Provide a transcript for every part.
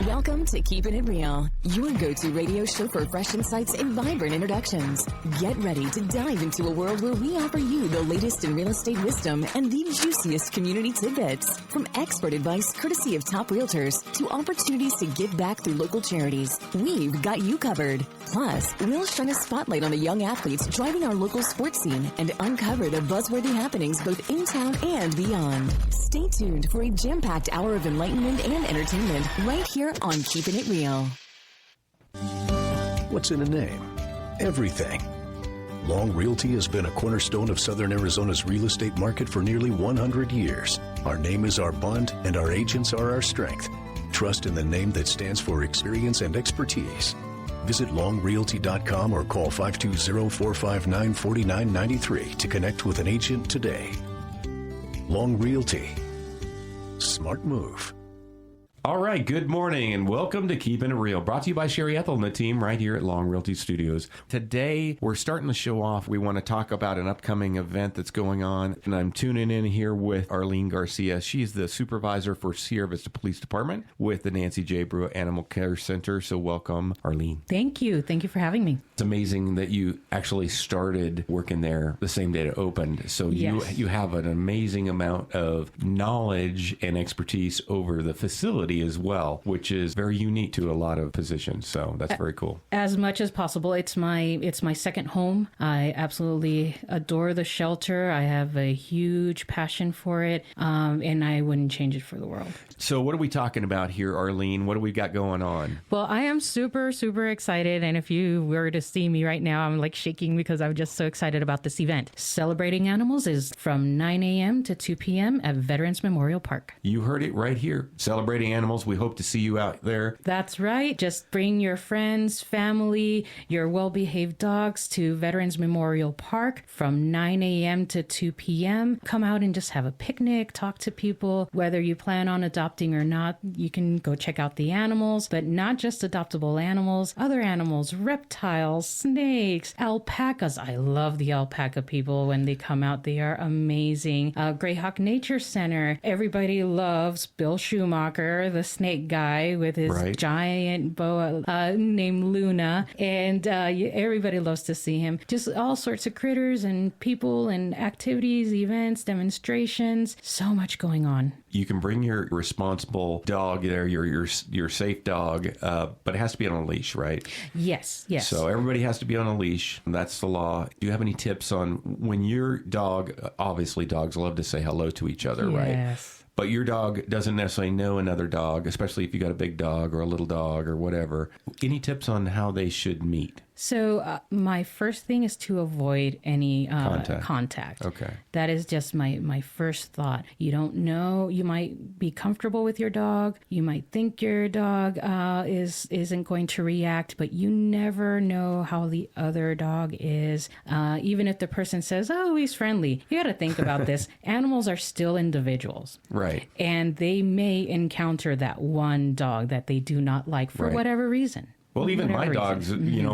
Welcome to Keepin' It Real, your go-to radio show for fresh insights and vibrant introductions. Get ready to dive into a world where we offer you the latest in real estate wisdom and the juiciest community tidbits. From expert advice courtesy of top realtors to opportunities to give back through local charities, we've got you covered. Plus, we'll shine a spotlight on the young athletes driving our local sports scene and uncover the buzzworthy happenings both in town and beyond. Stay tuned for a jam-packed hour of enlightenment and entertainment right here on Keepin' It Real. What's in a name? Everything. Long Realty has been a cornerstone of Southern Arizona's real estate market for nearly 100 years. Our name is our bond, and our agents are our strength. Trust in the name that stands for experience and expertise. Visit longrealty.com or call 520-459-4993 to connect with an agent today. Long Realty. Smart move. All right, good morning and welcome to Keepin' It Real, brought to you by Sherry Ethell and the team right here at Long Realty Studios. Today, we're starting the show off. We want to talk about an upcoming event that's going on, and I'm tuning in here with Arlene Garcia. She's the supervisor for Sierra Vista Police Department with the Nancy J. Brua Animal Care Center. So welcome, Arlene. Thank you. Thank you for having me. It's amazing that you actually started working there the same day it opened. So Yes. you have an amazing amount of knowledge and expertise over the facility as well, which is very unique to a lot of positions. So that's very cool. As much as possible. It's my second home. I absolutely adore the shelter. I have a huge passion for it, and I wouldn't change it for the world. So what are we talking about here, Arlene? What do we got going on? Well, I am super, super excited. And if you were to see me right now, I'm like shaking because I'm just so excited about this event. Celebrating Animals is from 9 a.m. to 2 p.m. at Veterans Memorial Park. You heard it right here. Celebrating Animals. We hope to see you out there. That's right. Just bring your friends, family, your well-behaved dogs to Veterans Memorial Park from 9 a.m. to 2 p.m. Come out and just have a picnic, talk to people. Whether you plan on adopting or not, you can go check out the animals, but not just adoptable animals, other animals, reptiles, snakes, alpacas. I love the alpaca people when they come out. They are amazing. Greyhawk Nature Center. Everybody loves Bill Schumacher, the snake guy with his giant boa named Luna, and everybody loves to see him. Just all sorts of critters and people and activities, events, demonstrations, so much going on. You can bring your responsible dog there, your safe dog, but it has to be on a leash, right? Yes. So everybody has to be on a leash. That's the law. Do you have any tips on when your dog, obviously dogs love to say hello to each other, right? Yes. But your dog doesn't necessarily know another dog, especially if you got a big dog or a little dog or whatever. Any tips on how they should meet? So my first thing is to avoid any contact. Okay. That is just my first thought. You don't know. You might be comfortable with your dog. You might think your dog isn't going to react, but you never know how the other dog is. Even if the person says, "Oh, he's friendly," you got to think about this. Animals are still individuals. Right. And they may encounter that one dog that they do not like for whatever reason. Well, even my dogs,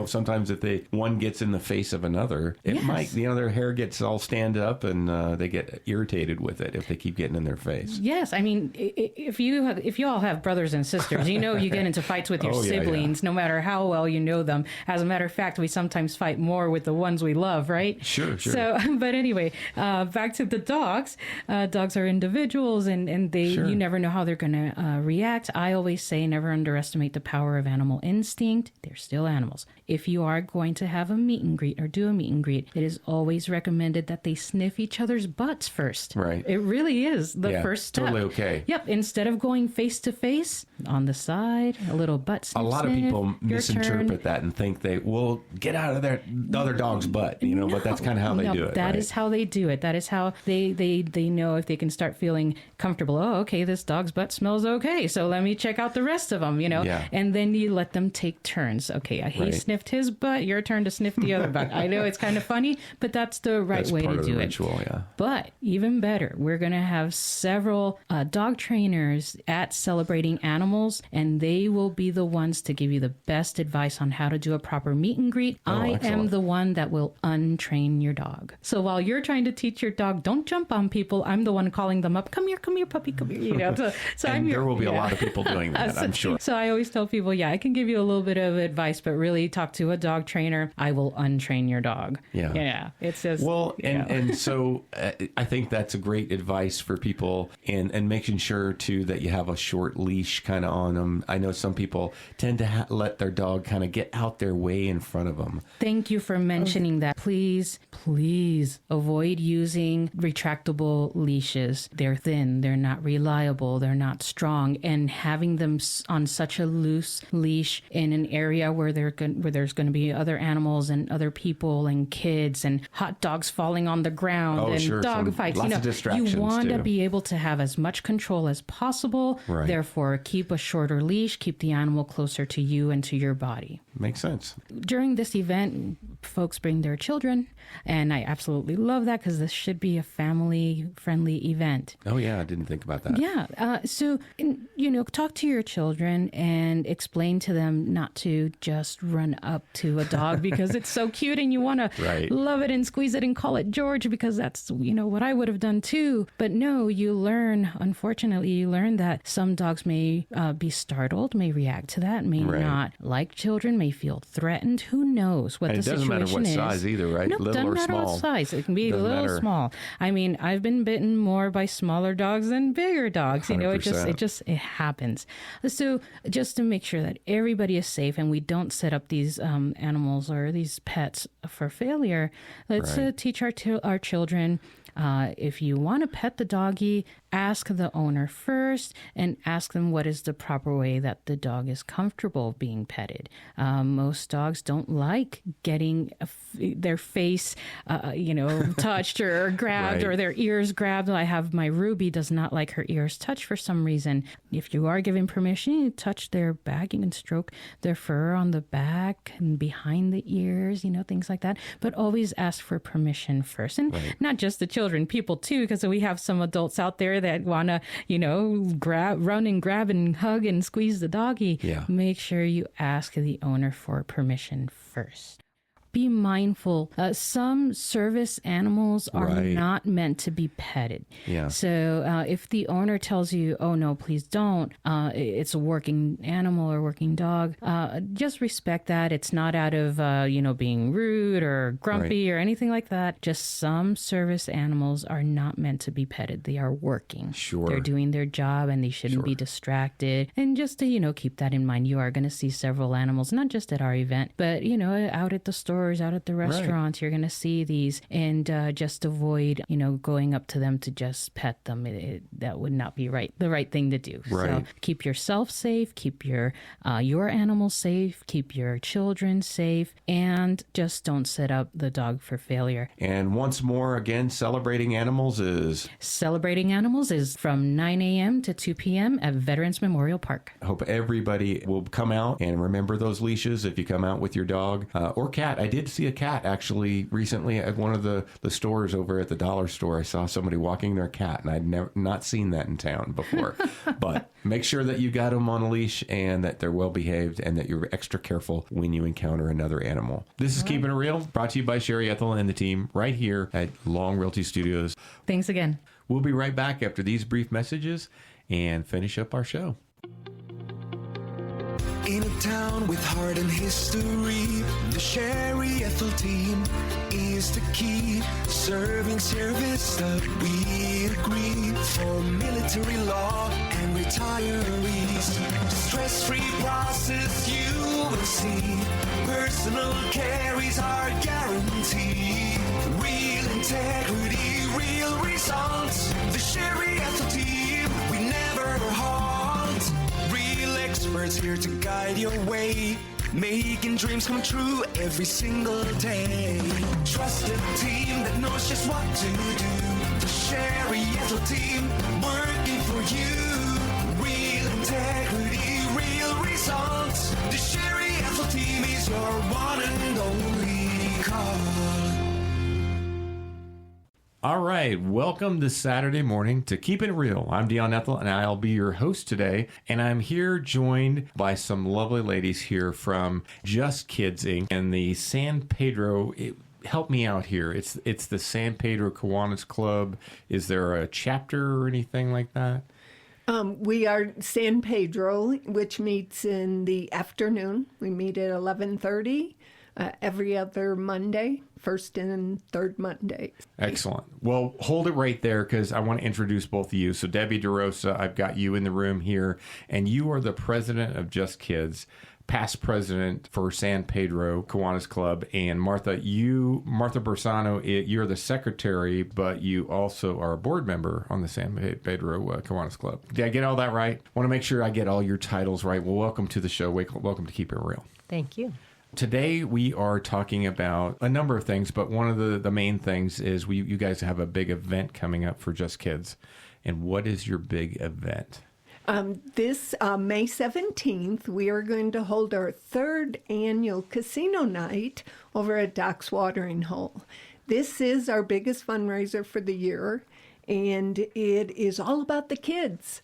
sometimes if one gets in the face of another, it might, their hair gets all stand up and they get irritated with it if they keep getting in their face. Yes. I mean, if you all have brothers and sisters, you get into fights with your siblings, no matter how well you know them. As a matter of fact, we sometimes fight more with the ones we love, right? Sure. So, but anyway, back to the dogs. Dogs are individuals and they you never know how they're going to react. I always say never underestimate the power of animal instinct. They're still animals. If you are going to have a meet and greet or do a meet and greet, it is always recommended that they sniff each other's butts first. Right. It really is the first step. Totally okay. Yep. Instead of going face to face, on the side, a little butt sniff. A lot of people misinterpret that and think they will get out of the other dog's butt, but that's kind of how they do it. That is how they do it. That is how they know if they can start feeling comfortable. Oh, okay, this dog's butt smells okay, so let me check out the rest of them, And then you let them take turns. Okay, he Right. sniffed his butt, your turn to sniff the other butt. I know it's kind of funny, but that's the right way part to of do the it. ritual, yeah. But even better, we're going to have several dog trainers at Celebrating Animals, and they will be the ones to give you the best advice on how to do a proper meet and greet. I am excellent. the one that will untrain your dog. So while you're trying to teach your dog, don't jump on people. I'm the one calling them up. Come here, puppy, come here. You know, so And I'm there will be a lot of people doing that, I'm sure. So I always tell people, I can give you a little bit of advice, but really talk to a dog trainer. I will untrain your dog. Yeah. It's just and so I think that's a great advice for people, and making sure too that you have a short leash kind of on them. I know some people tend to let their dog kind of get out their way in front of them. Thank you for mentioning that. Please avoid using retractable leashes. They're thin, they're not reliable, they're not strong, and having them on such a loose leash in an area where there's going to be other animals and other people and kids and hot dogs falling on the ground and dog fights. Lots of distractions, you want to too. be able to have as much control as possible. Right. Therefore, keep a shorter leash, keep the animal closer to you and to your body. Makes sense. During this event, folks bring their children, and I absolutely love that because this should be a family-friendly event. Oh, yeah, I didn't think about that. Yeah. So, talk to your children and explain to them not to just run up to a dog because it's so cute and you want to love it and squeeze it and call it George because that's, what I would have done too. But no, unfortunately, you learn that some dogs may be startled, may react to that, may not like children, may feel threatened. Who knows what the situation is. It doesn't matter what size either, right? Nope, Little or doesn't matter small. what size. It can be Doesn't little, matter. small. I mean, I've been bitten more by smaller dogs than bigger dogs. 100%. It happens. So just to make sure that everybody is safe and we don't set up these animals or these pets for failure, let's teach our children. If you want to pet the doggy, ask the owner first and ask them what is the proper way that the dog is comfortable being petted. Most dogs don't like getting their face, touched or grabbed or their ears grabbed. I have my Ruby does not like her ears touched for some reason. If you are given permission, you touch their back. You can stroke their fur on the back and behind the ears, things like that. But always ask for permission first. And not just the children, people too, because we have some adults out there that want to, run and grab and hug and squeeze the doggy. Yeah. Make sure you ask the owner for permission first. Be mindful. Some service animals are not meant to be petted. Yeah. So if the owner tells you, oh, no, please don't, it's a working animal or working dog, just respect that. It's not out of, being rude or grumpy or anything like that. Just some service animals are not meant to be petted. They are working. Sure. They're doing their job and they shouldn't be distracted. And just to, keep that in mind, you are going to see several animals, not just at our event, but, out at the store, out at the restaurants, you're going to see these, and just avoid, going up to them to just pet them. That would not be the right thing to do. So keep yourself safe, keep your animals safe, keep your children safe, and just don't set up the dog for failure. And once more, again, Celebrating Animals is from 9 a.m. to 2 p.m. at Veterans Memorial Park. I hope everybody will come out and remember those leashes if you come out with your dog or cat. I did see a cat actually recently at one of the stores over at the dollar store. I saw somebody walking their cat, and I'd not seen that in town before. But make sure that you got them on a leash and that they're well behaved and that you're extra careful when you encounter another animal. This is Keepin' It Real, brought to you by Sherry Ethell and the team right here at Long Realty Studios. Thanks again. We'll be right back after these brief messages and finish up our show. In a town with heart and history, the Sherry Ethell Team is the key. Serving service that we agree for military law and retirees. Stress-free process you will see. Personal care is our guarantee. Real integrity, real results. The Sherry Ethell Team, we never halt. Real experts here to guide your way, making dreams come true every single day. Trusted team that knows just what to do. The Sherry Ethell Team, working for you. Real integrity, real results. The Sherry Ethell Ethell Team is your one and only call. All right, welcome this Saturday morning to Keepin' It Real. I'm Dion Ethell, and I'll be your host today. And I'm here joined by some lovely ladies here from Just Kids Inc. and the San Pedro. Help me out here. It's the San Pedro Kiwanis Club. Is there a chapter or anything like that? We are San Pedro, which meets in the afternoon. We meet at 11:30 every other Monday, first and third Monday. Excellent. Well, hold it right there because I want to introduce both of you. So Debbie DeRosa, I've got you in the room here, and you are the president of Just Kids, past president for San Pedro Kiwanis Club, and Martha Bersano, you're the secretary, but you also are a board member on the San Pedro Kiwanis Club. Did I get all that right? Want to make sure I get all your titles right. Well, welcome to the show. Welcome to Keep It Real. Thank you. Today we are talking about a number of things, but one of the main things is you guys have a big event coming up for Just Kids. And what is your big event? This May 17th, we are going to hold our third annual casino night over at Doc's Watering Hole. This is our biggest fundraiser for the year, and it is all about the kids.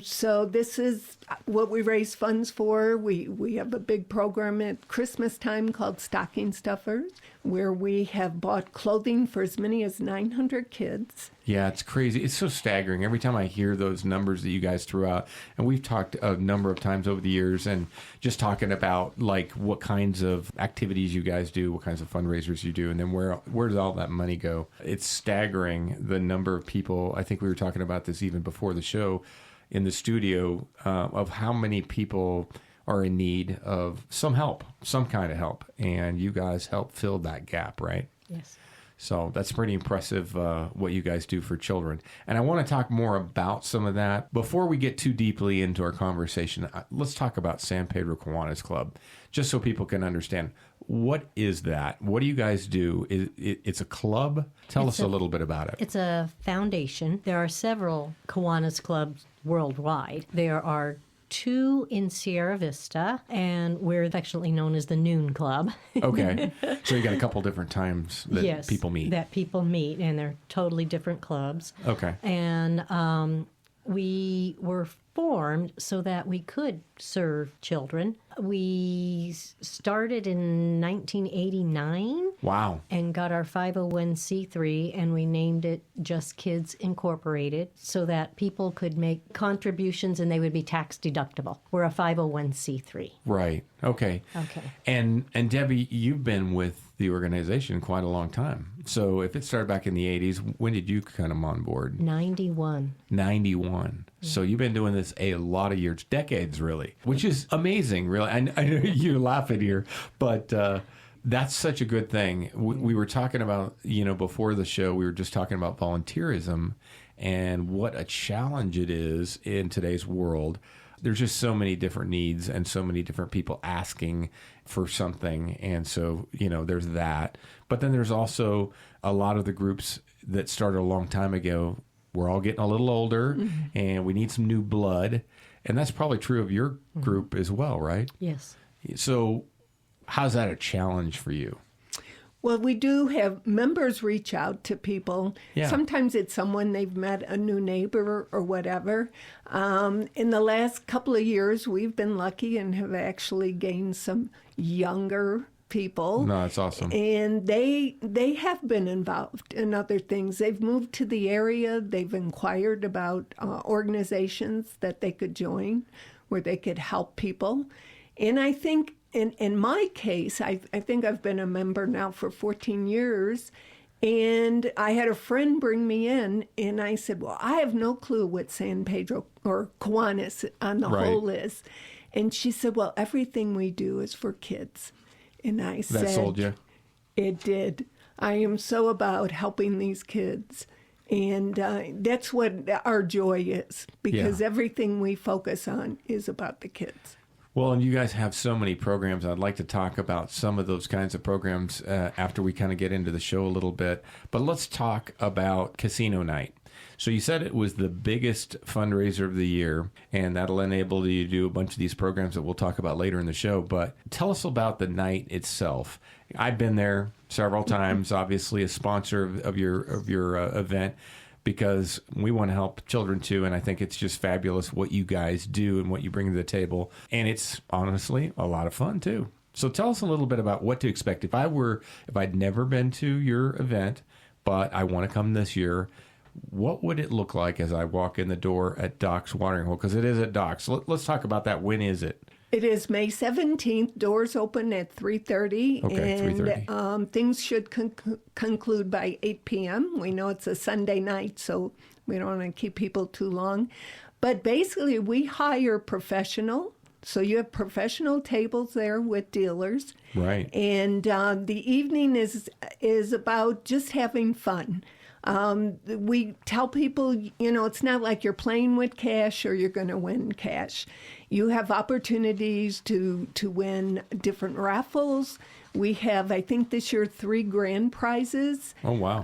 So this is what we raise funds for. We have a big program at Christmas time called Stocking Stuffers, where we have bought clothing for as many as 900 kids. Yeah, it's crazy. It's so staggering. Every time I hear those numbers that you guys threw out, and we've talked a number of times over the years, and just talking about like what kinds of activities you guys do, what kinds of fundraisers you do, and then where does all that money go? It's staggering the number of people. I think we were talking about this even before the show in the studio of how many people are in need of some help, some kind of help, and you guys help fill that gap, right? Yes. So that's pretty impressive what you guys do for children. And I want to talk more about some of that. Before we get too deeply into our conversation, let's talk about San Pedro Kiwanis Club, just so people can understand. What is that? What do you guys do? It's a club? Tell us a little bit about it. It's a foundation. There are several Kiwanis clubs worldwide. There are 2 in Sierra Vista, and we're affectionately known as the Noon Club. Okay. So you got a couple different times that Yes, people meet. that people meet, and they're totally different clubs. Okay. And we were formed so that we could serve children. We started in 1989. Wow. And got our 501c3, and we named it Just Kids Incorporated so that people could make contributions and they would be tax deductible. We're a 501c3. Right. Okay. Okay. And Debbie, you've been with the organization quite a long time. So if it started back in the 80s, when did you come on board? 91. 91. Yeah. So you've been doing this a lot of years, decades really, which is amazing, really. I know you're laughing here, but that's such a good thing. We were talking about, before the show, we were just talking about volunteerism and what a challenge it is in today's world. There's just so many different needs and so many different people asking for something. And so, there's that. But then there's also a lot of the groups that started a long time ago. We're all getting a little older, and we need some new blood. And that's probably true of your group as well, right? Yes. So how's that a challenge for you? Well, we do have members reach out to people. Yeah. Sometimes it's someone they've met, a new neighbor or whatever. In the last couple of years, we've been lucky and have actually gained some younger people. No, that's awesome. And they have been involved in other things. They've moved to the area. They've inquired about organizations that they could join where they could help people. And I think in my case, I think I've been a member now for 14 years, and I had a friend bring me in, and I said, well, I have no clue what San Pedro or Kiwanis on the whole is. And she said, well, everything we do is for kids. And I said, that sold you? It did. I am so about helping these kids. And that's what our joy is, because everything we focus on is about the kids. Well, and you guys have so many programs. I'd like to talk about some of those kinds of programs after we kind of get into the show a little bit. But let's talk about casino night. So you said it was the biggest fundraiser of the year, and that'll enable you to do a bunch of these programs that we'll talk about later in the show. But tell us about the night itself. I've been there several times, obviously a sponsor of your event, because we want to help children too, and I think it's just fabulous what you guys do and what you bring to the table. And it's honestly a lot of fun too. So tell us a little bit about what to expect. If I'd never been to your event, but I want to come this year, what would it look like as I walk in the door at Doc's Watering Hole? Because it is at Doc's. Let's talk about that. When is it? It is May 17th. Doors open at 3:30. Okay, and 3:30. Things should conclude by 8 p.m. We know it's a Sunday night, so we don't want to keep people too long. But basically, we hire professional. So you have professional tables there with dealers. Right. And the evening is about just having fun. We tell people, it's not like you're playing with cash or you're going to win cash. You have opportunities to win different raffles. We have, I think this year, 3 grand prizes. Oh, wow.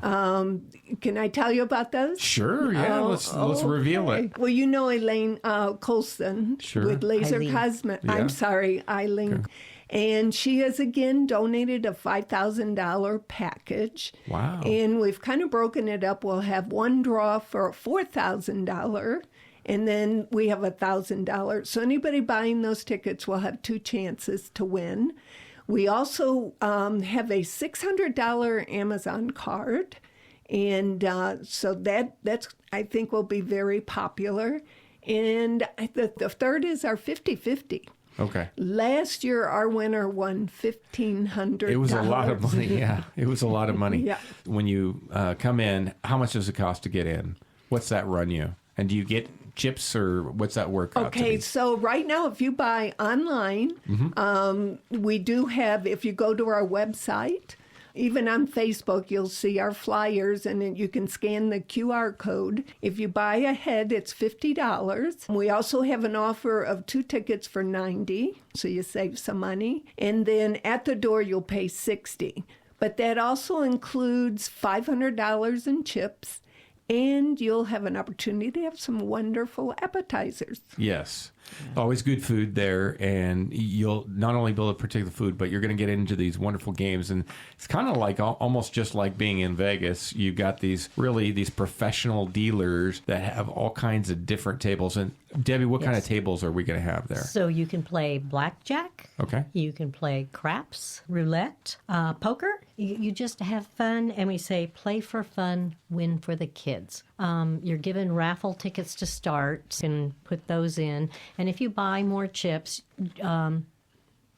Can I tell you about those? Sure, yeah. Let's reveal it. Well, Elaine Colson with Laser Eileen. Cosmetics. Yeah. I'm sorry, Eileen. Okay. And she has again donated a $5,000 package. Wow. And we've kind of broken it up. We'll have one draw for a $4,000. And then we have $1,000. So anybody buying those tickets will have 2 chances to win. We also have a $600 Amazon card. And so that's, I think, will be very popular. And the third is our 50-50. Okay. Last year, our winner won $1,500. It was a lot of money, yeah. It was a lot of money. Yeah. When you come in, how much does it cost to get in? What's that run you? And do you get chips, or what's that work out to be? Okay, so right now, if you buy online, we do have, if you go to our website, even on Facebook, you'll see our flyers, and then you can scan the QR code. If you buy ahead, it's $50. We also have an offer of 2 tickets for $90, so you save some money. And then at the door, you'll pay $60. But that also includes $500 in chips, and you'll have an opportunity to have some wonderful appetizers. Yes. Always good food there, and you'll not only build a particular food, but you're going to get into these wonderful games. And it's kind of like almost just like being in Vegas. You've got these professional dealers that have all kinds of different tables. And Debbie, what kind of tables are we going to have there? So you can play blackjack. Okay. You can play craps, roulette, poker. You just have fun, and we say play for fun, win for the kids. You're given raffle tickets to start, and put those in. And if you buy more chips,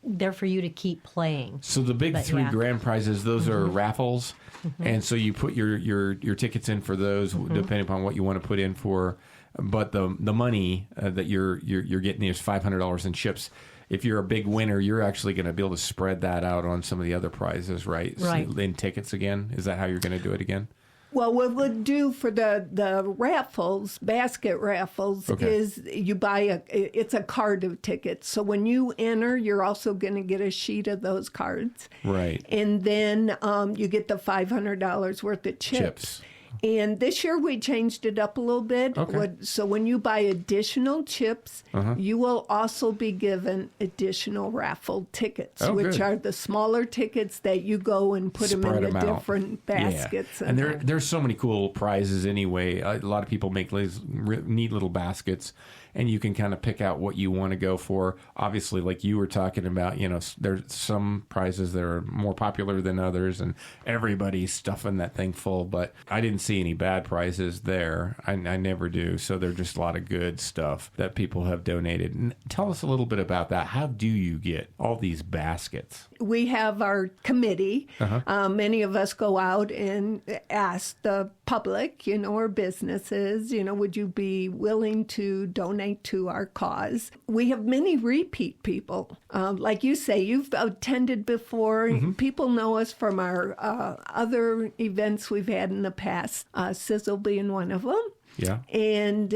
they're for you to keep playing. So the big 3 grand prizes, those are raffles, and so you put your tickets in for those, depending upon what you want to put in for. But the money that you're getting is $500 in chips. If you're a big winner, you're actually going to be able to spread that out on some of the other prizes, right? Right. So, in tickets again, is that how you're going to do it again? Well, what we'll do for the raffles, basket raffles, is you buy it's a card of tickets. So when you enter, you're also going to get a sheet of those cards. Right. And then you get the $500 worth of chips. And this year we changed it up a little bit. Okay. So when you buy additional chips, you will also be given additional raffle tickets, which are the smaller tickets that you go and put Spread them in the out. different baskets. Yeah. And there's so many cool prizes anyway. A lot of people make these neat little baskets, and you can kind of pick out what you want to go for. Obviously, like you were talking about, there's some prizes that are more popular than others, and everybody's stuffing that thing full. But I didn't see any bad prizes there. I never do. So there's just a lot of good stuff that people have donated. And tell us a little bit about that. How do you get all these baskets? We have our committee. Many of us go out and ask the public, or businesses, would you be willing to donate to our cause? We have many repeat people. Like you say, you've attended before. People know us from our other events we've had in the past, Sizzle being one of them. Yeah. And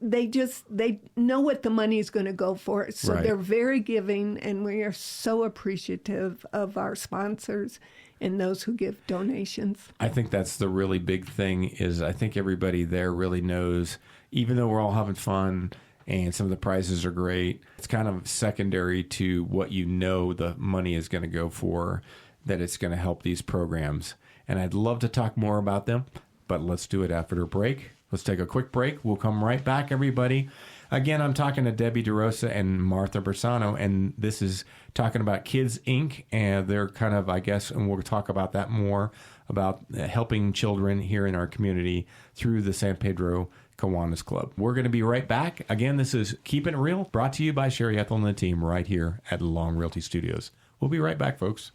they know what the money is going to go for. So Right. they're very giving, and we are so appreciative of our sponsors and those who give donations. I think that's the really big thing is I think everybody there really knows, even though we're all having fun and some of the prizes are great, it's kind of secondary to what you know the money is going to go for, that it's going to help these programs. And I'd love to talk more about them, but let's do it after a break. Let's take a quick break. We'll come right back, everybody. Again, I'm talking to Debbie DeRosa and Martha Bersano, and this is talking about Kids Inc. And they're kind of, I guess, and we'll talk about that more, about helping children here in our community through the San Pedro Kiwanis Club. We're going to be right back. Again, this is Keepin' It Real, brought to you by Sherry Ethell and the team right here at Long Realty Studios. We'll be right back, folks.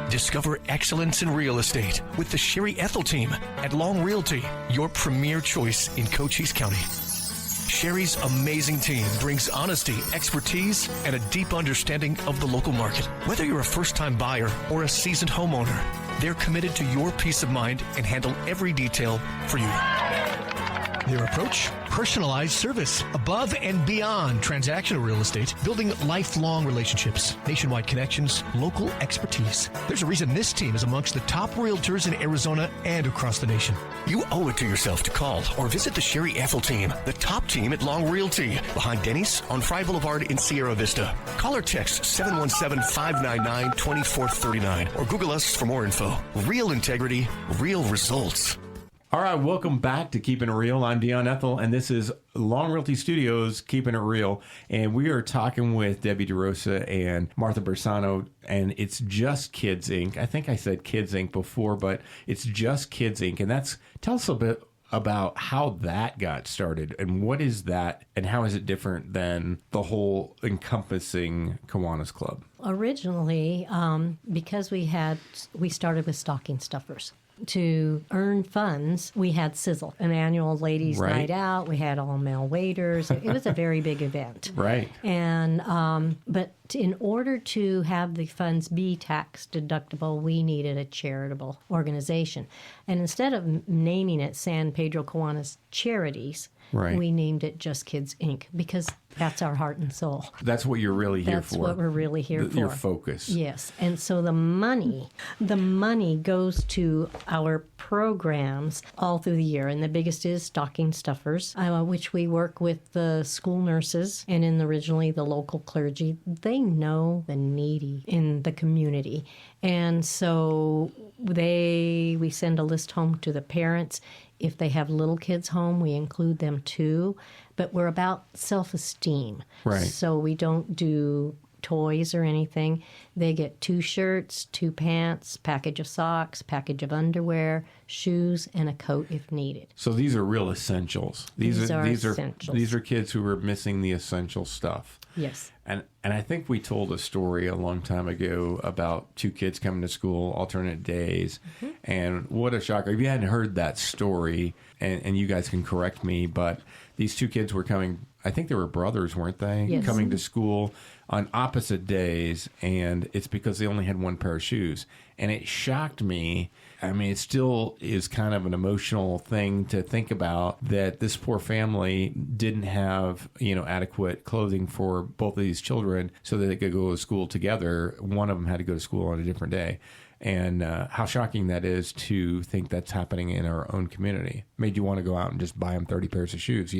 Discover excellence in real estate with the Sherry Ethell Team at Long Realty, your premier choice in Cochise County. Sherry's amazing team brings honesty, expertise, and a deep understanding of the local market. Whether you're a first-time buyer or a seasoned homeowner, they're committed to your peace of mind and handle every detail for you. Their approach? Personalized service. Above and beyond transactional real estate, building lifelong relationships, nationwide connections, local expertise. There's a reason this team is amongst the top realtors in Arizona and across the nation. You owe it to yourself to call or visit the Sherry Ethell Team, the top team at Long Realty, behind Denny's on Fry Boulevard in Sierra Vista. Call or text 717-599-2439 or Google us for more info. Real integrity, real results. All right, welcome back to Keepin' It Real. I'm Dion Ethell, and this is Long Realty Studios, Keepin' It Real. And we are talking with Debbie DeRosa and Martha Bersano, and it's Just Kids Inc. I think I said Kids Inc. before, but it's Just Kids Inc. And tell us a bit about how that got started, and what is that, and how is it different than the whole encompassing Kiwanis Club? Originally, because we started with stocking stuffers. To earn funds, we had Sizzle, an annual ladies' Right. night out. We had all male waiters. It was a very big event. Right. And but in order to have the funds be tax deductible, we needed a charitable organization. And instead of naming it San Pedro Kiwanis Charities, Right. we named it Just Kids Inc. because that's our heart and soul. That's what you're really here That's for. what we're really here for. Your focus. Yes. And so the money goes to our programs all through the year. And the biggest is stocking stuffers, which we work with the school nurses and originally the local clergy. They know the needy in the community. And so we send a list home to the parents. If they have little kids home, we include them too. But we're about self-esteem. Right. So we don't do toys or anything. They get 2 shirts, 2 pants, package of socks, package of underwear, shoes, and a coat if needed. So these are real essentials. These are essentials. These are kids who are missing the essential stuff. Yes. And I think we told a story a long time ago about 2 kids coming to school alternate days. Mm-hmm. And what a shocker. If you hadn't heard that story, and you guys can correct me, but these 2 kids were coming, I think they were brothers, weren't they? Yes. Coming to school on opposite days, and it's because they only had 1 pair of shoes. And it shocked me. I mean, it still is kind of an emotional thing to think about, that this poor family didn't have, adequate clothing for both of these children so that they could go to school together. One of them had to go to school on a different day. And how shocking that is to think that's happening in our own community. Made you want to go out and just buy them 30 pairs of shoes,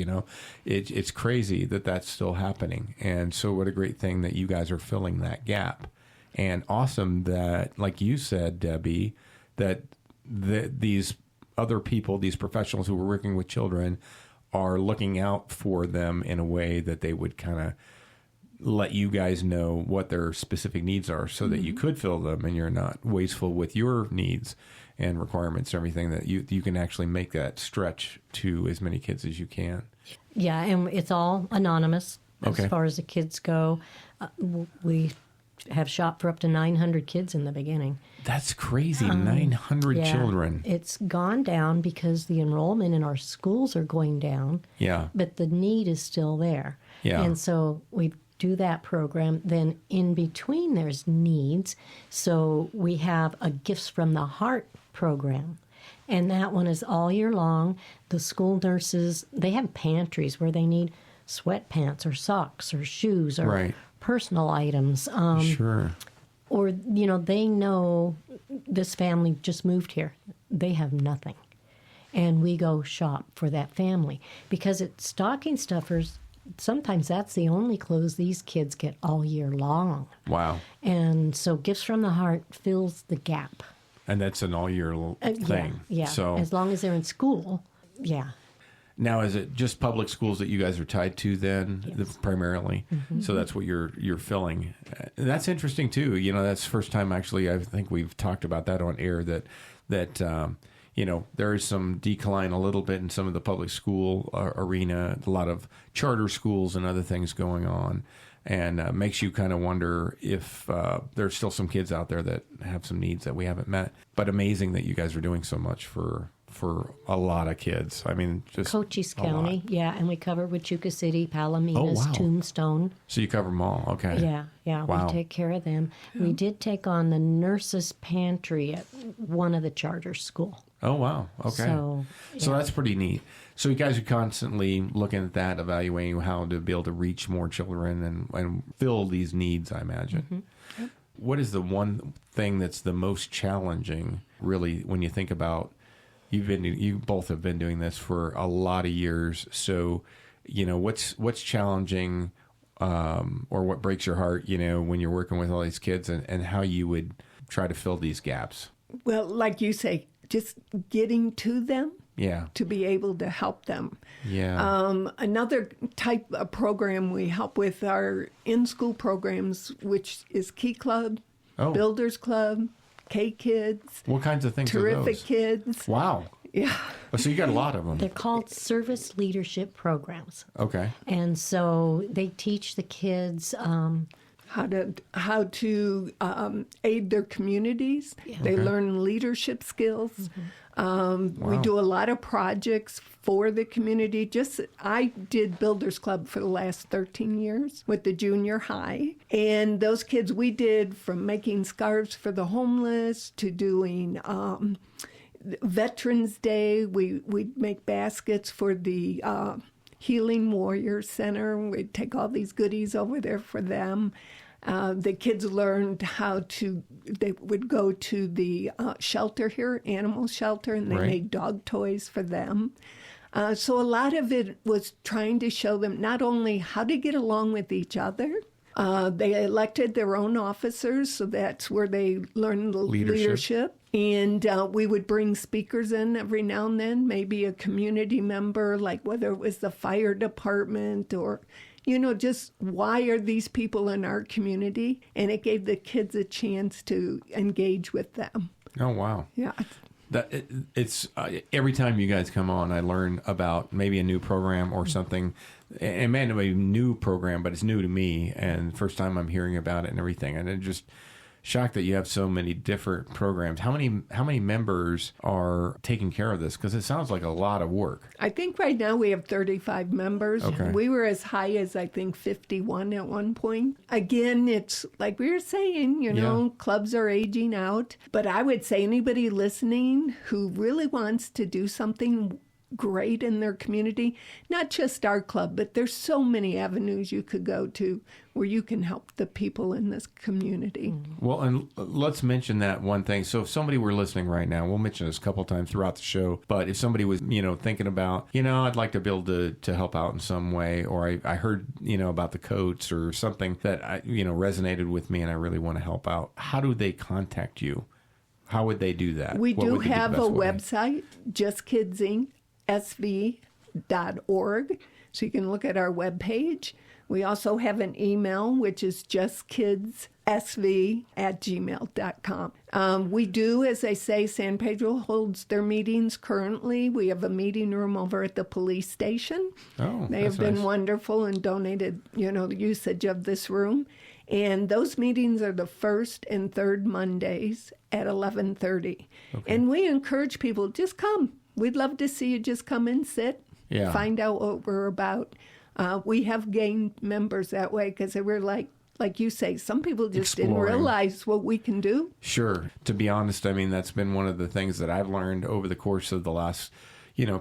It's crazy that that's still happening. And so what a great thing that you guys are filling that gap. And awesome that, like you said, Debbie, that these other people, these professionals who are working with children, are looking out for them in a way that they would kind of let you guys know what their specific needs are so that you could fill them and you're not wasteful with your needs and requirements and everything, that you can actually make that stretch to as many kids as you can. Yeah, and it's all anonymous as far as the kids go. We have shopped for up to 900 kids in the beginning. That's crazy, 900 children. It's gone down because the enrollment in our schools are going down. Yeah. But the need is still there. Yeah. And so we do that program. Then in between there's needs. So we have a Gifts from the Heart program. And that one is all year long. The school nurses, they have pantries where they need sweatpants or socks or shoes or personal items. Sure. Or, they know this family just moved here. They have nothing. And we go shop for that family. Because at stocking stuffers, sometimes that's the only clothes these kids get all year long. Wow. And so Gifts from the Heart fills the gap. And that's an all-year thing. Yeah. So as long as they're in school, yeah. Now, is it just public schools that you guys are tied to then, primarily? Mm-hmm. So that's what you're filling. That's interesting, too. That's the first time, actually, I think we've talked about that on air, that there is some decline a little bit in some of the public school arena, a lot of charter schools and other things going on, and makes you kind of wonder if there's still some kids out there that have some needs that we haven't met. But amazing that you guys are doing so much for a lot of kids. I mean, just Cochise County, and we cover Wichita City, Palominas, Tombstone. So you cover them all, okay. Yeah, Wow. we take care of them. We did take on the nurses' pantry at one of the charter school. Oh, wow. Okay. So that's pretty neat. So you guys are constantly looking at that, evaluating how to be able to reach more children and fill these needs, I imagine. Mm-hmm. Yep. What is the one thing that's the most challenging, really, when you think about, you both have been doing this for a lot of years, so, what's challenging or what breaks your heart, when you're working with all these kids and how you would try to fill these gaps? Well, like you say, just getting to them to be able to help them. Another type of program we help with are in-school programs, which is Key Club, Builders Club, K-Kids. What kinds of things Terrific are those? Kids. Wow. Yeah. So you got a lot of them. They're called service leadership programs. Okay. And so they teach the kids how to aid their communities. Yeah. They learn leadership skills. Mm-hmm. We do a lot of projects for the community. I did Builders Club for the last 13 years with the junior high. And those kids, we did from making scarves for the homeless to doing Veterans Day. We'd make baskets for the Healing Warrior Center. We'd take all these goodies over there for them. The kids learned they would go to the shelter here, animal shelter, and they made dog toys for them. So a lot of it was trying to show them not only how to get along with each other. They elected their own officers, so that's where they learned the leadership. And we would bring speakers in every now and then, maybe a community member, like whether it was the fire department or, just why are these people in our community? And it gave the kids a chance to engage with them. Oh, wow. Yeah. It's every time you guys come on, I learn about maybe a new program or something. It may not be a new program, but it's new to me, and first time I'm hearing about it and everything. And I'm just shocked that you have so many different programs. How many members are taking care of this? Because it sounds like a lot of work. I think right now we have 35 members. Okay. We were as high as, I think, 51 at one point. Again, it's like we were saying, clubs are aging out. But I would say anybody listening who really wants to do something great in their community, not just our club, but there's so many avenues you could go to where you can help the people in this community. Well, and let's mention that one thing. So if somebody were listening right now, we'll mention this a couple of times throughout the show, but if somebody was, thinking about, I'd like to be able to help out in some way, or I heard, about the coats or something that, resonated with me and I really want to help out, how do they contact you? How would they do that? We do have a website, Just Kids Inc. SV.org, so you can look at our webpage. We also have an email, which is justkidsSV@gmail.com. We do, as I say, San Pedro holds their meetings currently. We have a meeting room over at the police station. Oh, they have been wonderful and donated, the usage of this room. And those meetings are the first and third Mondays at 11:30. Okay. And we encourage people, just come. We'd love to see you. Just come and sit, find out what we're about. We have gained members that way because they were like, like you say, some people just didn't Exploring. realize what we can do. Sure. To be honest, I mean, that's been one of the things that I've learned over the course of the last,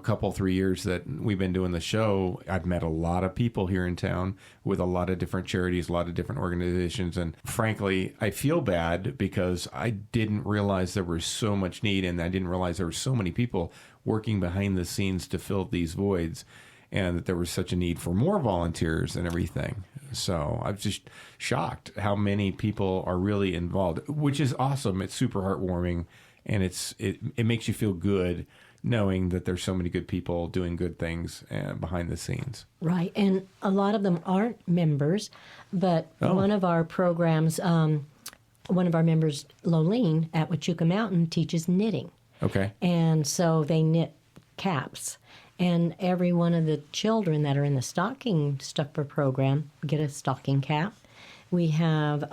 couple, 3 years that we've been doing the show. I've met a lot of people here in town with a lot of different charities, a lot of different organizations. And frankly, I feel bad because I didn't realize there was so much need, and I didn't realize there were so many people working behind the scenes to fill these voids, and that there was such a need for more volunteers and everything. So I'm just shocked how many people are really involved, which is awesome. It's super heartwarming, and it makes you feel good knowing that there's so many good people doing good things behind the scenes. Right, and a lot of them aren't members, but one of our programs, one of our members, Lolene, at Huachuca Mountain, teaches knitting. Okay. And so they knit caps. And every one of the children that are in the stocking stuffer program get a stocking cap. We have,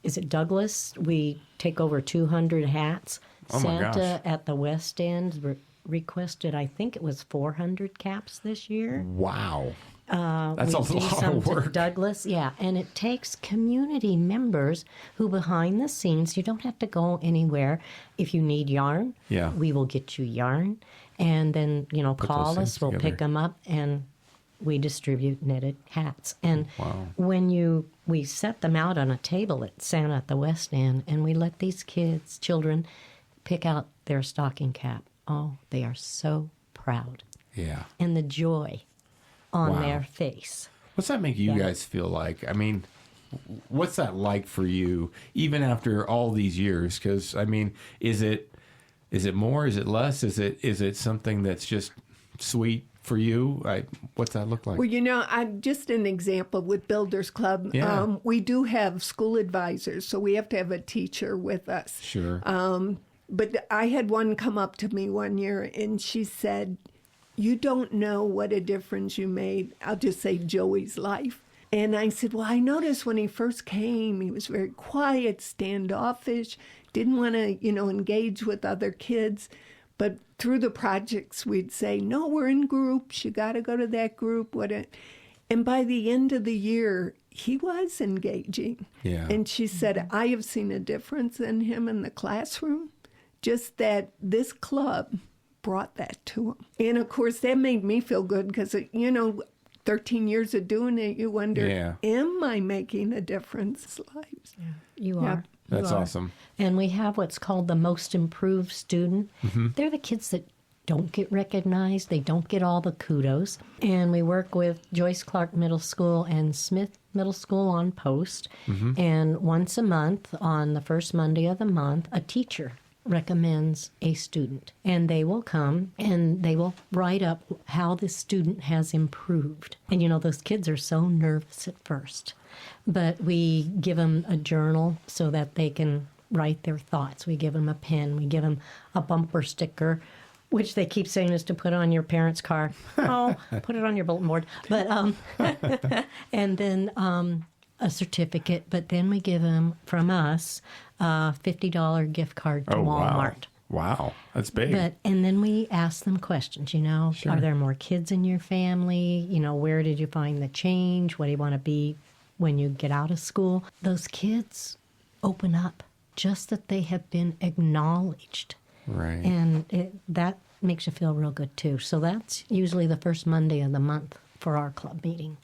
is it Douglas? We take over 200 hats. Oh my gosh. Santa at the West End requested, I think it was 400 caps this year. Wow. That's a We do lot some of to work. Douglas, yeah. And it takes community members who behind the scenes, you don't have to go anywhere. If you need yarn, we will get you yarn. And then, call us, we'll pick them up, and we distribute knitted hats. And when we set them out on a table at Santa at the West End, and we let these children, pick out their stocking cap. Oh, they are so proud. Yeah. And the joy on their face. What's that make you guys feel like? I mean, what's that like for you, even after all these years? Because, I mean, is it more? Is it less? Is it something that's just sweet for you? What's that look like? Well, I'm just an example with Builders Club. Yeah. We do have school advisors, so we have to have a teacher with us. Sure. But I had one come up to me one year, and she said, "You don't know what a difference you made." I'll just say Joey's life. And I said, well, I noticed when he first came, he was very quiet, standoffish, didn't want to, engage with other kids. But through the projects, we'd say, no, we're in groups. You got to go to that group. And by the end of the year, he was engaging. Yeah. And she said, I have seen a difference in him in the classroom, just that this club brought that to him. And, of course, that made me feel good because, 13 years of doing it, you wonder, am I making a difference in lives? Yeah, you are. That's awesome. And we have what's called the most improved student. Mm-hmm. They're the kids that don't get recognized. They don't get all the kudos. And we work with Joyce Clark Middle School and Smith Middle School on post. Mm-hmm. And once a month, on the first Monday of the month, a teacher recommends a student. And they will come and they will write up how the student has improved. And those kids are so nervous at first. But we give them a journal so that they can write their thoughts. We give them a pen. We give them a bumper sticker, which they keep saying is to put on your parents' car. Oh, put it on your bulletin board. But and then a certificate. But then we give them, from us, a $50 gift card to Walmart. Wow, that's big. And then we ask them questions, Sure. Are there more kids in your family? Where did you find the change? What do you want to be when you get out of school? Those kids open up just that they have been acknowledged. Right. And that makes you feel real good, too. So that's usually the first Monday of the month for our club meeting.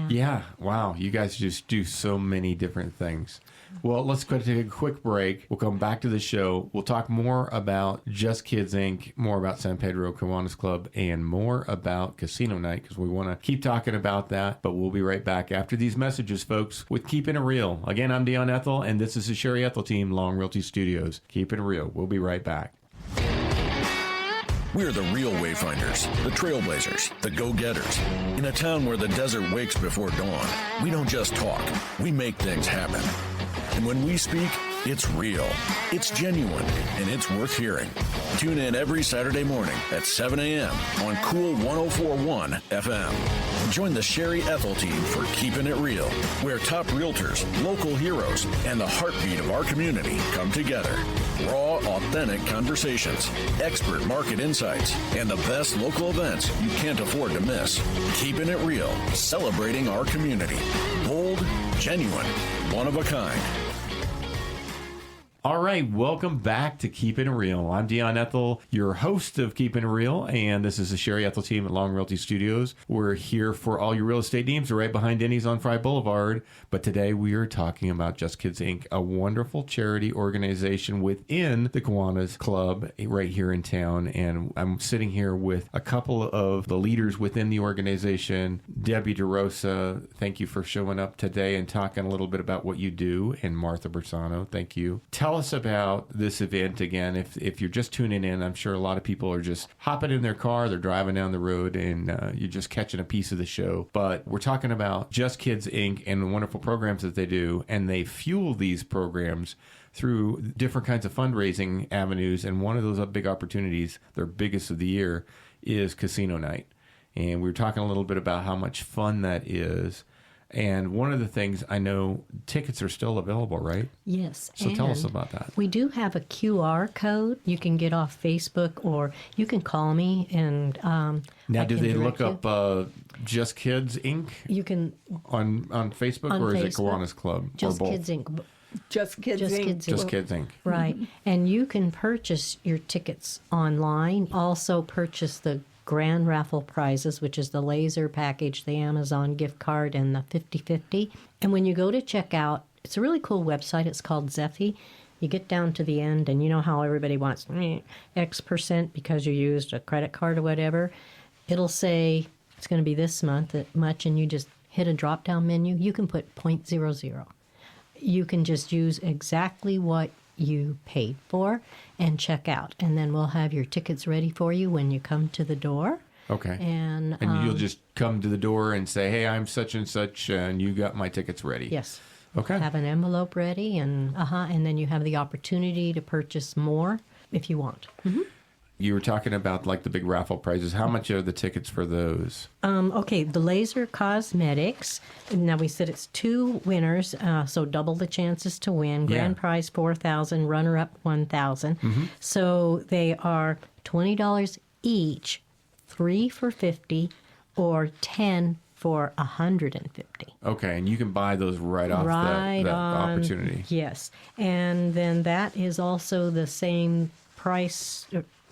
Yeah. Wow. You guys just do so many different things. Well, let's go take a quick break. We'll come back to the show. We'll talk more about Just Kids Inc., more about San Pedro Kiwanis Club, and more about Casino Night, because we want to keep talking about that. But we'll be right back after these messages, folks, with Keepin' It Real. Again, I'm Dion Ethell, and this is the Sherry Ethell Team, Long Realty Studios. Keepin' It Real. We'll be right back. We're the real wayfinders, the trailblazers, the go-getters. In a town where the desert wakes before dawn, we don't just talk, we make things happen. And when we speak, It's real, it's genuine, and it's worth hearing. Tune in every Saturday morning at 7 a.m. on Cool 104.1 FM. Join the Sherry Ethell Team for Keepin' It Real, where top realtors, local heroes, and the heartbeat of our community come together. Raw, authentic conversations, expert market insights, and the best local events you can't afford to miss. Keepin' It Real, celebrating our community. Bold, genuine, one of a kind. All right, welcome back to Keepin' It Real. I'm Dion Ethell, your host of Keepin' It Real, and this is the Sherry Ethell Team at Long Realty Studios. We're here for all your real estate needs. We're right behind Denny's on Fry Boulevard, but today we are talking about Just Kids Inc., a wonderful charity organization within the Kiwanis Club right here in town, and I'm sitting here with a couple of the leaders within the organization. Debbie DeRosa, thank you for showing up today and talking a little bit about what you do, and Martha Bersano, thank you. Tell us about this event again. If you're just tuning in, I'm sure a lot of people are just hopping in their car, they're driving down the road, and you're just catching a piece of the show. But we're talking about Just Kids Inc. and the wonderful programs that they do, and they fuel these programs through different kinds of fundraising avenues. And one of those big opportunities, their biggest of the year, is Casino Night. And we were talking a little bit about how much fun that is. And one of the things, I know tickets are still available, right? Yes. So tell us about that. We do have a QR code you can get off Facebook, or you can call me and now, do they look up Just Kids Inc. You can on Facebook, on or is Facebook, it Kiwanis Club? Just or both? Kids Inc. Just Kids Inc. Just Kids Inc. Right. And you can purchase your tickets online. Also purchase the grand raffle prizes, which is the laser package, the Amazon gift card, and the 50/50. And when you go to check out, it's a really cool website. It's called Zeffy. You get down to the end, and you know how everybody wants X% because you used a credit card or whatever. It'll say it's going to be this month that much, and you just hit a drop-down menu. You can put 0.00. You can just use exactly what you paid for and check out, and then we'll have your tickets ready for you when you come to the door. Okay. And you'll just come to the door and say, hey, I'm such and such, and you got my tickets ready. Yes. Okay. Have an envelope ready, and then you have the opportunity to purchase more if you want. Mm-hmm. You were talking about like the big raffle prizes. How much are the tickets for those? Okay, the laser cosmetics. Now we said it's 2 winners, so double the chances to win. Grand prize $4,000, runner-up $1,000. Mm-hmm. So they are $20 each, 3 for $50, or 10 for $150. Okay, and you can buy those right off that opportunity. Yes, and then that is also the same price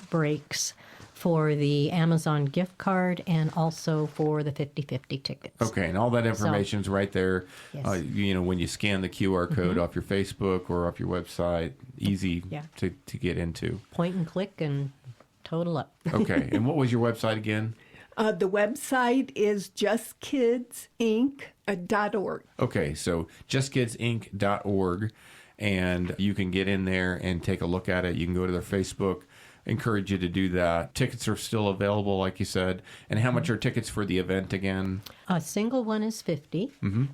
breaks for the Amazon gift card and also for the 50/50 tickets. Okay, and all that information's right there. Yes. When you scan the QR code off your Facebook or off your wedebsite, easy to get into. Point and click and total up. Okay, and what was your website again? The website is justkidsinc.org. Okay, so justkidsinc.org, and you can get in there and take a look at it. You can go to their Facebook. Encourage you to do that. Tickets are still available, like you said. And how much are tickets for the event again? A single one is $50,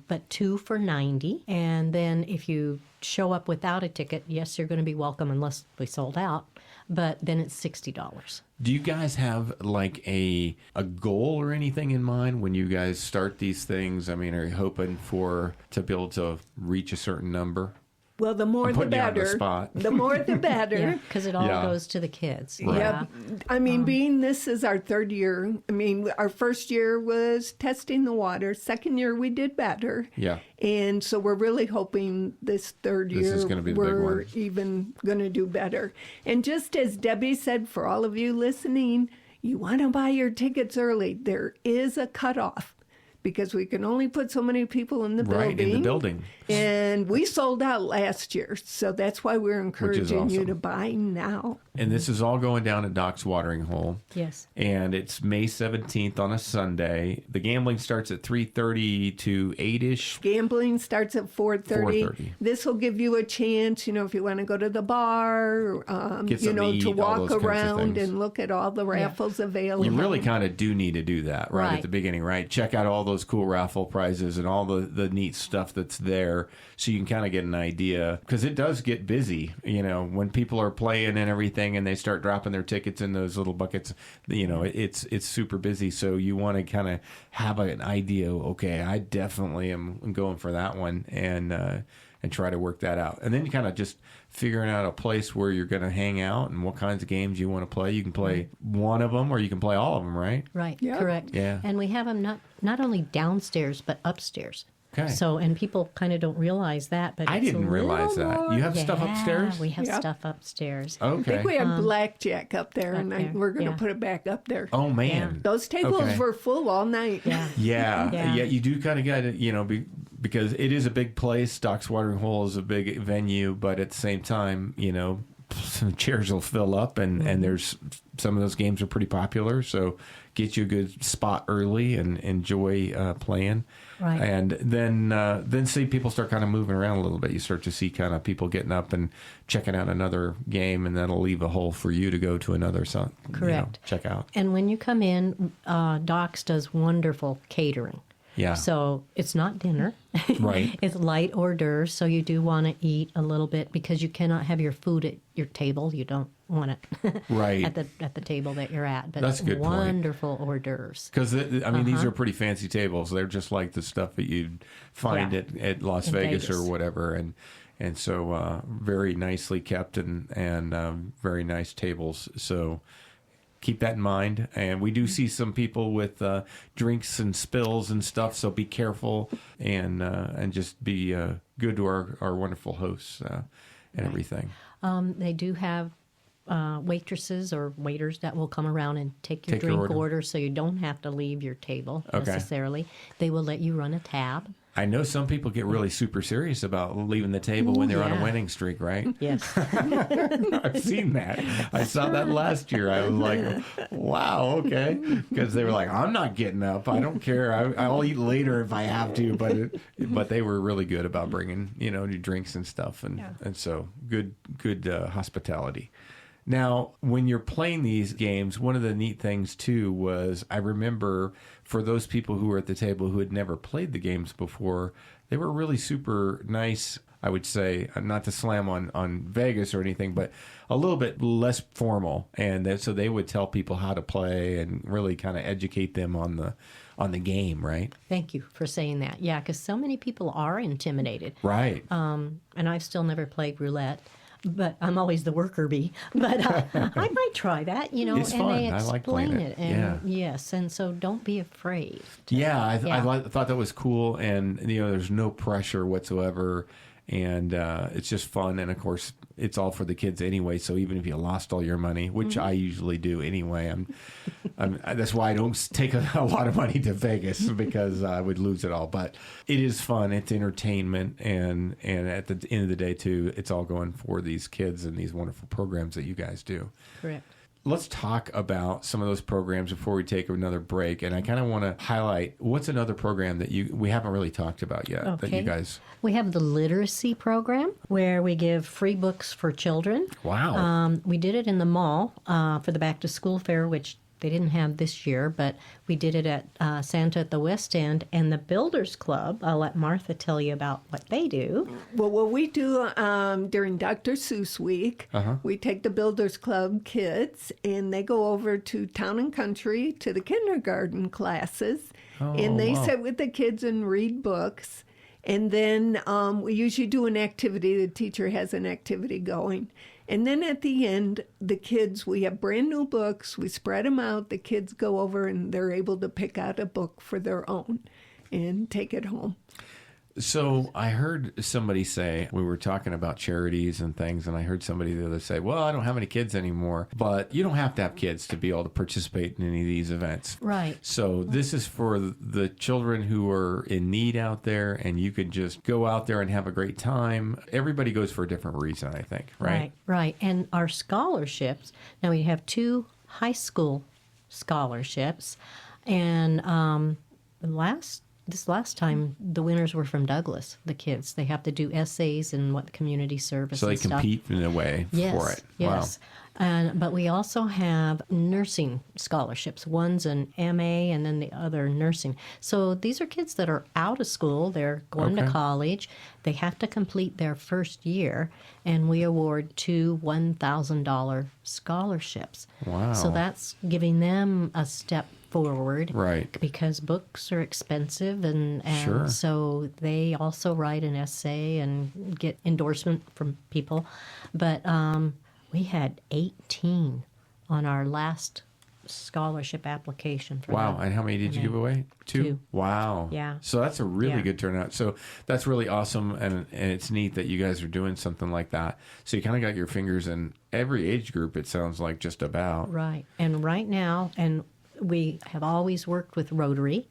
but 2 for $90. And then if you show up without a ticket, yes, you're going to be welcome unless we sold out. But then it's $60. Do you guys have like a goal or anything in mind when you guys start these things? I mean, are you hoping to be able to reach a certain number? Well, the more the better. The more the better. Because it all goes to the kids. Right. Yeah. I mean, being this is our 3rd year, I mean, our first year was testing the water. Second year, we did better. Yeah. And so we're really hoping this 3rd year is gonna be the big we're one. even going to do better. And just as Debbie said, for all of you listening, you want to buy your tickets early. There is a cutoff, because we can only put so many people in the building. Right, in the building. And we sold out last year, so that's why we're encouraging awesome. you to buy now. And this is all going down at Doc's Watering Hole. Yes. And it's May 17th on a Sunday. The gambling starts at 3:30 to 8-ish. Gambling starts at 4:30. 4:30. This will give you a chance, if you want to go to the bar, Get something to eat, to all walk those kinds of around things. and look at all the raffles available. You really kind of do need to do that right at the beginning, right? Check out all those cool raffle prizes and all the neat stuff that's there so you can kind of get an idea. Because it does get busy, when people are playing and everything and they start dropping their tickets in those little buckets, it's super busy. So you want to kind of have an idea, okay, I definitely am going for that one and try to work that out. And then you kind of just figuring out a place where you're going to hang out and what kinds of games you want to play. You can play one of them or you can play all of them, right? Right, Yeah. correct. Yeah. And we have them not only downstairs, but upstairs. Okay. So, and people kind of don't realize that, but I it's didn't a realize little that. more- You have stuff upstairs? We have Yep. stuff upstairs. I Okay. think we have blackjack up there, and there, we're going to yeah. put it back up there. Oh, man. Those tables Okay. were full all night. Yeah. Yeah, Yeah. you do kind of got to, because it is a big place. Doc's Watering Hole is a big venue, but at the same time, some chairs will fill up, and there's some of those games are pretty popular. So get you a good spot early and enjoy playing. Right. And then see people start kind of moving around a little bit. You start to see kind of people getting up and checking out another game, and that'll leave a hole for you to go to another. Correct. Check out. And when you come in, Doc's does wonderful catering. Yeah. So it's not dinner. Right. It's light hors d'oeuvres, so you do want to eat a little bit because you cannot have your food at your table. You don't want it Right. at the table that you're at. But That's a good point. wonderful hors d'oeuvres. Because, these are pretty fancy tables. They're just like the stuff that you'd find Yeah. at Las In Vegas or Vegas. whatever. And so very nicely kept and very nice tables. So keep that in mind. And we do see some people with drinks and spills and stuff. So be careful and just be good to our wonderful hosts and everything. They do have waitresses or waiters that will come around and take your Take your drink order. order, so you don't have to leave your table Okay. necessarily. They will let you run a tab. I know some people get really super serious about leaving the table when they're on a yeah. winning streak, right? Yes. I've seen that. I saw that last year. I was like, wow, okay. Because they were like, I'm not getting up. I don't care. I'll eat later if I have to. But they were really good about bringing, new drinks and stuff. And so good hospitality. Now, when you're playing these games, one of the neat things, too, was I remember for those people who were at the table who had never played the games before, they were really super nice, I would say, not to slam on Vegas or anything, but a little bit less formal. And so they would tell people how to play and really kind of educate them on the game, right? Thank you for saying that. Yeah, because so many people are intimidated. Right. And I've still never played roulette. But I'm always the worker bee. But I might try that, It's and fun. they I like playing explain it. And yes, and so don't be afraid. I thought that was cool, and there's no pressure whatsoever, and it's just fun, and of course it's all for the kids anyway. So even if you lost all your money, which I usually do anyway, that's why I don't take a lot of money to Vegas because I would lose it all. But it is fun, it's entertainment, and at the end of the day too, it's all going for these kids and these wonderful programs that you guys do. Correct. Let's talk about some of those programs before we take another break. And I kind of want to highlight what's another program that we haven't really talked about yet that you guys. We have the literacy program where we give free books for children. Wow. We did it in the mall for the back to school fair, which they didn't have this year, but we did it at Santa at the West End. And the Builders Club, I'll let Martha tell you about what they do. Well, what we do during Dr. Seuss Week, we take the Builders Club kids and they go over to Town and Country to the kindergarten classes, and they sit with the kids and read books. And then we usually do an activity. The teacher has an activity going. And then at the end, the kids, we have brand new books. We spread them out. The kids go over and they're able to pick out a book for their own and take it home. So I heard somebody say, we were talking about charities and things, and I heard somebody the other say, well, I don't have any kids anymore, but you don't have to have kids to be able to participate in any of these events. Right. So this is for the children who are in need out there, and you could just go out there and have a great time. Everybody goes for a different reason, I think, right? Right. And our scholarships, now we have 2 high school scholarships, and this last time, the winners were from Douglas, the kids. They have to do essays and community service So they and stuff. compete in a way for it. Yes. But we also have nursing scholarships. One's an MA and then the other nursing. So these are kids that are out of school. They're going to college. They have to complete their first year, and we award 2 $1,000 scholarships. Wow. So that's giving them a step forward, right? Because books are expensive, and Sure. so they also write an essay and get endorsement from people. But we had 18 on our last scholarship application. For Wow. them. And how many did you give away? 2? Wow. Yeah. So that's a really Yeah. good turnout. So that's really awesome, and it's neat that you guys are doing something like that. So you kind of got your fingers in every age group, it sounds like, just about. Right. And right now, and we have always worked with Rotary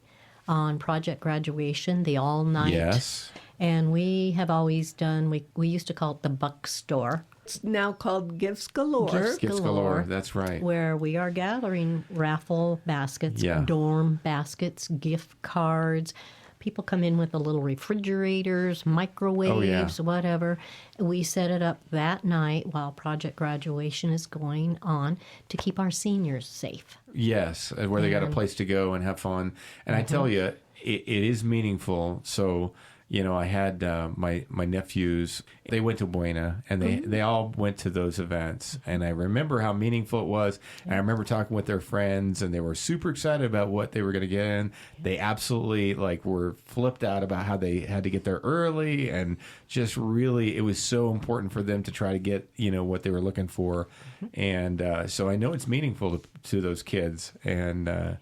on Project Graduation, the all-night. Yes. And we have always done, we used to call it the Buck Store. It's now called Gifts Galore. Gifts Galore, that's right. Where we are gathering raffle baskets, dorm baskets, gift cards. People come in with the little refrigerators, microwaves, whatever. We set it up that night while Project Graduation is going on to keep our seniors safe. Yes, where they got a place to go and have fun. And I tell you, it is meaningful. So, you know, I had my nephews, they went to Buena, and they all went to those events. And I remember how meaningful it was. And I remember talking with their friends, and they were super excited about what they were going to get in. They absolutely, were flipped out about how they had to get there early, and just really, it was so important for them to try to get, what they were looking for. And so I know it's meaningful to those kids. And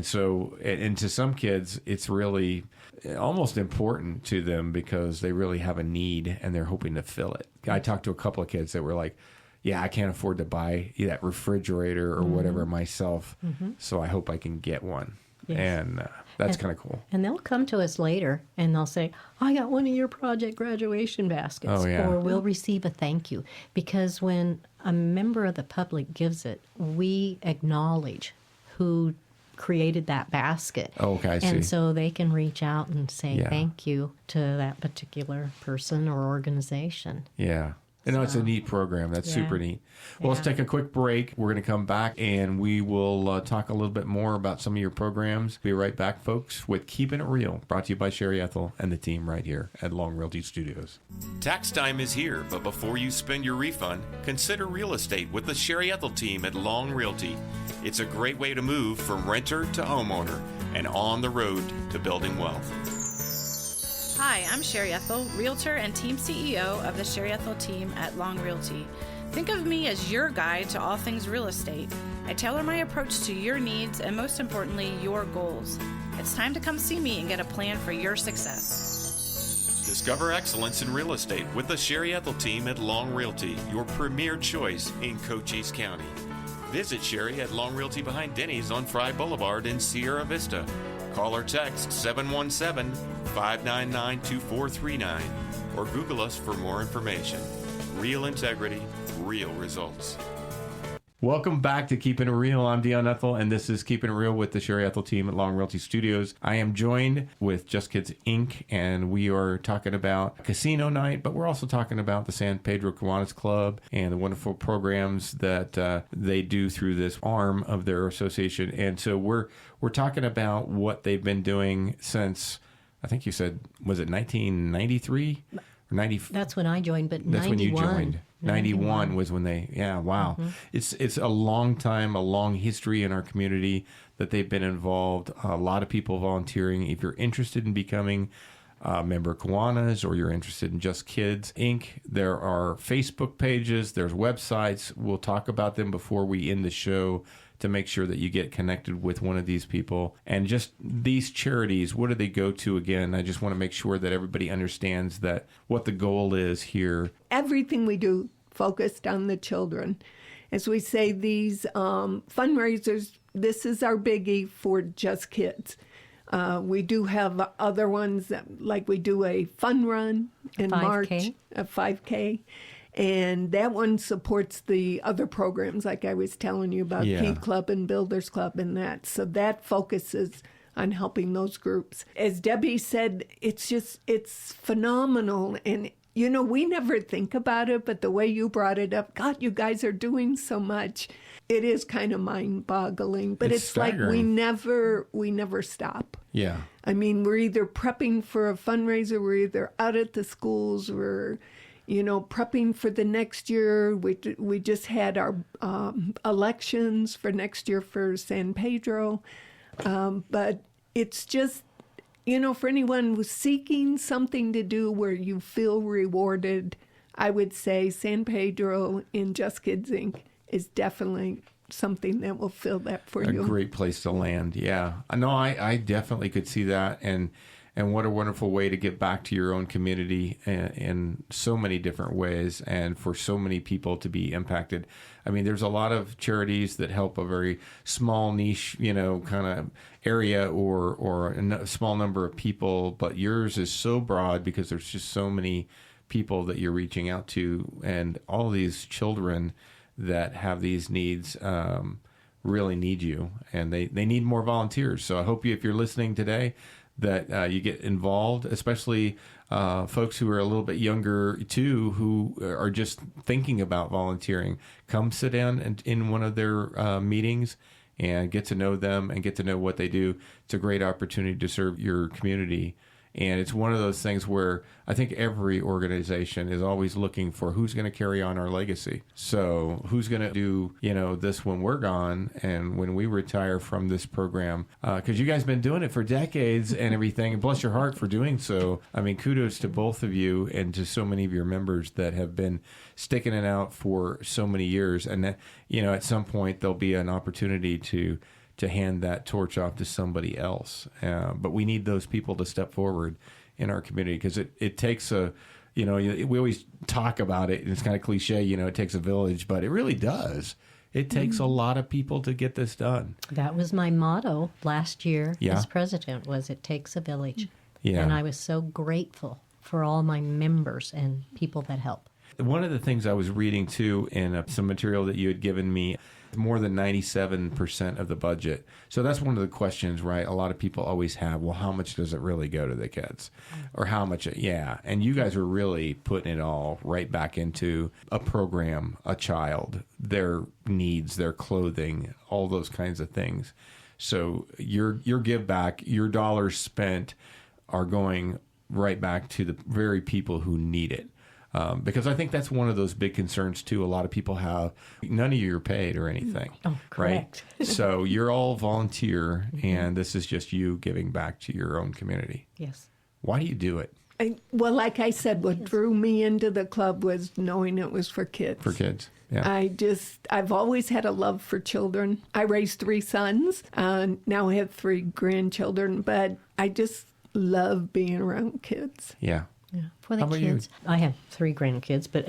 so, and to some kids, it's really almost important to them because they really have a need and they're hoping to fill it. I talked to a couple of kids that were like, yeah, I can't afford to buy that refrigerator or whatever myself, so I hope I can get one. Yes. And that's kind of cool. And they'll come to us later and they'll say, I got one of your Project Graduation baskets. Oh, yeah. Or we'll receive a thank you. Because when a member of the public gives it, we acknowledge who created that basket. Oh, okay, I see. And so they can reach out and say thank you to that particular person or organization. Yeah. It's a neat program. That's super neat. Well, let's take a quick break. We're going to come back and we will talk a little bit more about some of your programs. Be right back, folks, with Keepin' It Real, brought to you by Sherry Ethell and the team right here at Long Realty Studios. Tax time is here, but before you spend your refund, consider real estate with the Sherry Ethell team at Long Realty. It's a great way to move from renter to homeowner and on the road to building wealth. Hi, I'm Sherry Ethell, Realtor and Team CEO of the Sherry Ethell Team at Long Realty. Think of me as your guide to all things real estate. I tailor my approach to your needs and, most importantly, your goals. It's time to come see me and get a plan for your success. Discover excellence in real estate with the Sherry Ethell Team at Long Realty, your premier choice in Cochise County. Visit Sherry at Long Realty behind Denny's on Fry Boulevard in Sierra Vista. Call or text 717-599-2439 or Google us for more information. Real integrity, real results. Welcome back to Keepin' It Real. I'm Dion Ethell, and this is Keepin' It Real with the Sherry Ethell team at Long Realty Studios. I am joined with Just Kids Inc., and we are talking about casino night, but we're also talking about the San Pedro Kiwanis Club and the wonderful programs that they do through this arm of their association. And so we're talking about what they've been doing since, I think you said, was it 1993? Or 90? That's when I joined, but that's 91. When you joined. 91 was when they, wow. It's a long time, a long history in our community that they've been involved. A lot of people volunteering. If you're interested in becoming a member of Kiwanis or you're interested in Just Kids Inc., there are Facebook pages, there's websites. We'll talk about them before we end the show to make sure that you get connected with one of these people. And just these charities, what do they go to again? I just want to make sure that everybody understands that what the goal is here. Everything we do focused on the children. As we say, these fundraisers, this is our biggie for just kids. We do have other ones, like we do a fun run in 5K. March, a 5K. And that one supports the other programs, like I was telling you about, Yeah. Key Club and Builders Club and that. So that focuses on helping those groups. As Debbie said, it's phenomenal. And, you know, we never think about it, but the way you brought it up, God, you guys are doing so much. It is kind of mind-boggling, but it's like we never stop. Yeah. I mean, we're either prepping for a fundraiser, we're either out at the schools, we're, you know, prepping for the next year. We just had our elections for next year for San Pedro. But it's just, you know, for anyone who's seeking something to do where you feel rewarded, I would say San Pedro in Just Kids Inc. is definitely something that will fill that for you. A great place to land, yeah. No, I definitely could see that, and what a wonderful way to get back to your own community in so many different ways, and for so many people to be impacted. I mean, there's a lot of charities that help a very small niche, you know, kind of area or a small number of people, but yours is so broad because there's just so many people that you're reaching out to, and all these children that have these needs really need you, and they need more volunteers. So I hope if you're listening today, that you get involved, especially folks who are a little bit younger too, who are just thinking about volunteering. Come sit down in one of their meetings and get to know them and get to know what they do. It's a great opportunity to serve your community. And it's one of those things where I think every organization is always looking for who's going to carry on our legacy. So who's going to do, you know, this when we're gone and when we retire from this program? Because you guys have been doing it for decades and everything. And bless your heart for doing so. I mean, kudos to both of you and to so many of your members that have been sticking it out for so many years. And, that, you know, at some point there'll be an opportunity to hand that torch off to somebody else. But we need those people to step forward in our community, because it takes a, you know, we always talk about it, and it's kind of cliche, you know, it takes a village, but it really does. It takes a lot of people to get this done. That was my motto last year Yeah. as president, was it takes a village. Yeah. And I was so grateful for all my members and people that help. One of the things I was reading too in some material that you had given me, more than 97% of the budget. So that's one of the questions, right? A lot of people always have, well, how much does it really go to the kids? Or how much, yeah. And you guys are really putting it all right back into a program, a child, their needs, their clothing, all those kinds of things. So your give back, your dollars spent are going right back to the very people who need it. Because I think that's one of those big concerns, too. A lot of people have, none of you are paid or anything. Oh, correct. Right? So you're all volunteer, and this is just you giving back to your own community. Yes. Why do you do it? Well, like I said, what drew me into the club was knowing it was for kids. For kids, yeah. I've always had a love for children. I raised 3 sons. Now I have 3 grandchildren, but I just love being around kids. Yeah. Yeah, for the How about kids. I have 3 grandkids, but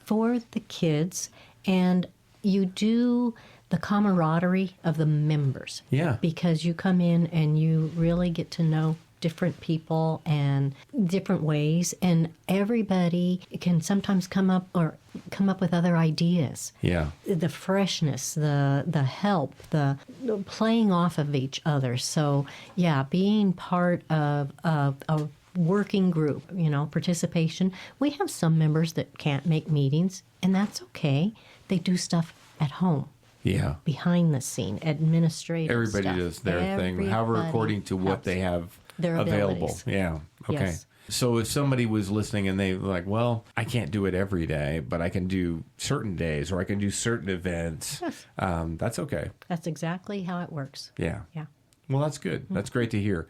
for the kids, and you do the camaraderie of the members. Yeah. Because you come in and you really get to know different people and different ways, and everybody can sometimes come up with other ideas. Yeah. The freshness, the help, the playing off of each other. So, yeah, being part of a working group, you know, participation. We have some members that can't make meetings, and that's okay. They do stuff at home. Yeah. Behind the scene, administrative Everybody stuff. does their thing, however, according to what they have their available. abilities. Yeah. Okay. Yes. So if somebody was listening and they were like, well, I can't do it every day, but I can do certain days or I can do certain events, Yes. That's okay. That's exactly how it works. Yeah. Yeah. Well, that's good. That's great to hear.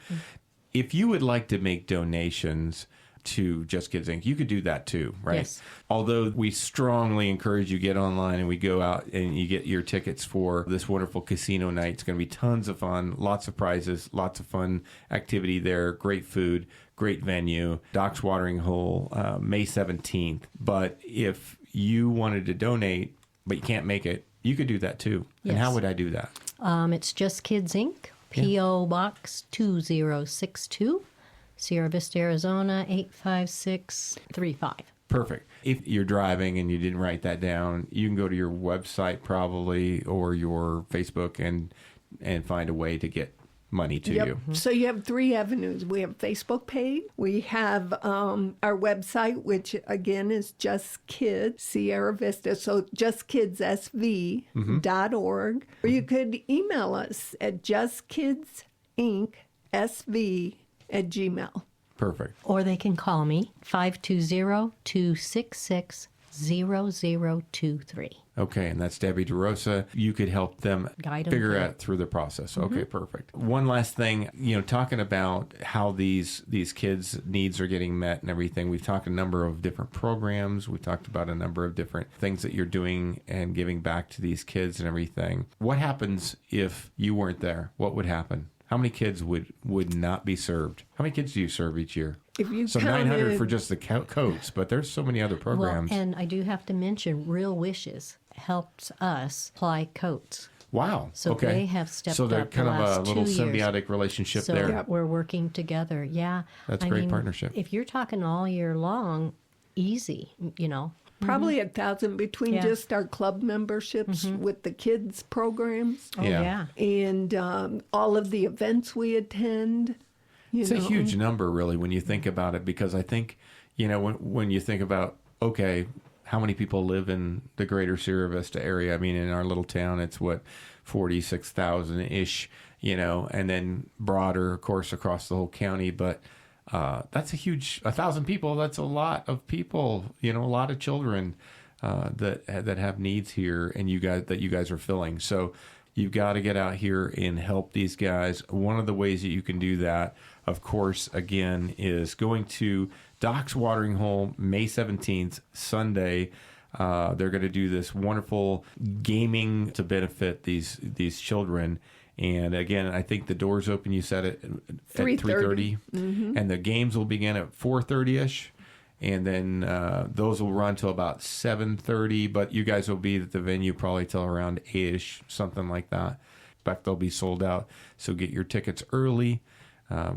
If you would like to make donations to Just Kids Inc., you could do that too, right? Yes. Although we strongly encourage you get online and we go out and you get your tickets for this wonderful casino night. It's going to be tons of fun, lots of prizes, lots of fun activity there, great food, great venue, Docks Watering Hole, May 17th. But if you wanted to donate, but you can't make it, you could do that too. Yes. And how would I do that? It's Just Kids Inc., P.O. Box 2062, Sierra Vista, Arizona 85635. Perfect. If you're driving and you didn't write that down, you can go to your website probably or your Facebook and find a way to get money to you. So you have 3 avenues. We have Facebook page. We have our website, which again is Just Kids Sierra Vista. So justkidssv.org. Or you could email us at justkidsincsv@gmail.com. Perfect. Or they can call me 520-266-0023. Okay, and that's Debbie DeRosa. You could help them Guide them figure through. out through the process. Okay, perfect. One last thing, talking about how these kids' needs are getting met and everything. We've talked a number of different programs. We've talked about a number of different things that you're doing and giving back to these kids and everything. What happens if you weren't there? What would happen? How many kids would not be served? How many kids do you serve each year? If you So 900 for just the coats, but there's so many other programs. Well, and I do have to mention Real Wishes helps us supply coats. Wow. So okay. they have stepped So they're up kind the of last a little 2 years. symbiotic relationship So there. we're working together. Yeah. That's a great partnership. If you're talking all year long, easy, Probably 1,000 between Yeah. just our club memberships with the kids programs Oh, Yeah. yeah. and all of the events we attend. It's a huge number, really, when you think about it, because I think, when you think about, okay, how many people live in the greater Sierra Vista area? I mean, in our little town, it's 46,000-ish, and then broader, of course, across the whole county. But that's a huge, 1,000 people, that's a lot of people, a lot of children that have needs here and you guys are filling. So you've got to get out here and help these guys. One of the ways that you can do that, of course, again, is going to Docks Watering Hole May 17th, Sunday. They're going to do this wonderful gaming to benefit these children. And again, I think the doors open, you said it, at 3:30. And the games will begin at 4:30-ish. And then those will run till about 7:30. But you guys will be at the venue probably till around 8-ish, something like that. In fact, they'll be sold out. So get your tickets early.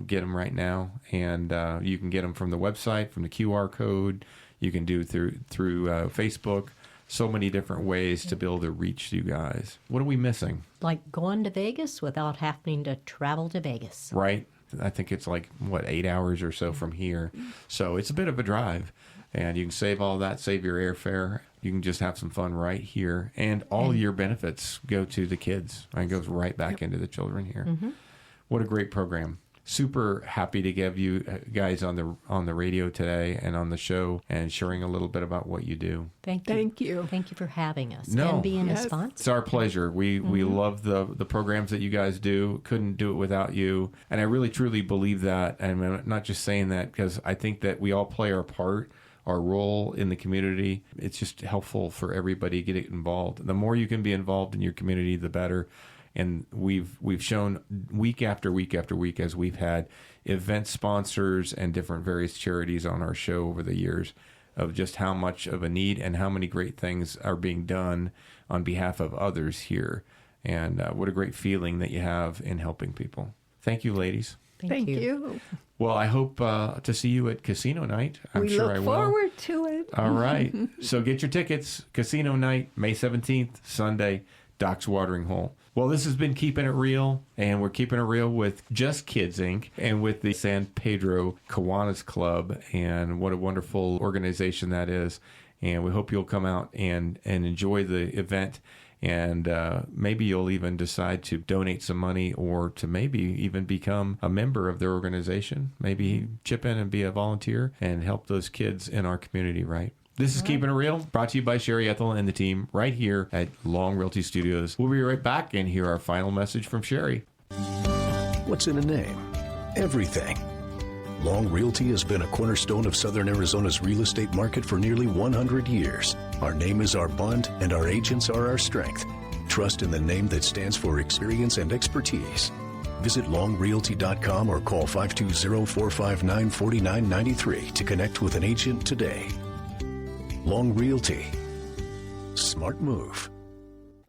Get them right now. And you can get them from the website, from the QR code. You can do it through Facebook. So many different ways to be able to reach you guys. What are we missing? Like going to Vegas without having to travel to Vegas. Right? I think it's 8 hours or so from here. So it's a bit of a drive. And you can save all that, save your airfare. You can just have some fun right here. And all your benefits go to the kids. And it goes right back into the children here. What a great program. Super happy to give you guys on the radio today and on the show and sharing a little bit about what you do. Thank you. Thank you. Thank you for having us No. and being Yes. a sponsor. It's our pleasure. We love the programs that you guys do. Couldn't do it without you. And I really, truly believe that. And I'm not just saying that because I think that we all play our part, our role in the community. It's just helpful for everybody to get involved. The more you can be involved in your community, the better. And we've shown week after week after week as we've had event sponsors and different various charities on our show over the years of just how much of a need and how many great things are being done on behalf of others here. And what a great feeling that you have in helping people. Thank you, ladies. Thank you. Well, I hope to see you at Casino Night. I'm We sure look I will. forward to it. All right. So get your tickets. Casino Night, May 17th, Sunday, Docks Watering Hole. Well, this has been Keeping It Real, and we're keeping it real with Just Kids Inc. and with the San Pedro Kiwanis Club, and what a wonderful organization that is. And we hope you'll come out and enjoy the event, and maybe you'll even decide to donate some money or to maybe even become a member of their organization. Maybe chip in and be a volunteer and help those kids in our community, right? This is Keeping It Real, brought to you by Sherry Ethell and the team right here at Long Realty Studios. We'll be right back and hear our final message from Sherry. What's in a name? Everything. Long Realty has been a cornerstone of Southern Arizona's real estate market for nearly 100 years. Our name is our bond, and our agents are our strength. Trust in the name that stands for experience and expertise. Visit longrealty.com or call 520-459-4993 to connect with an agent today. Long Realty. Smart move.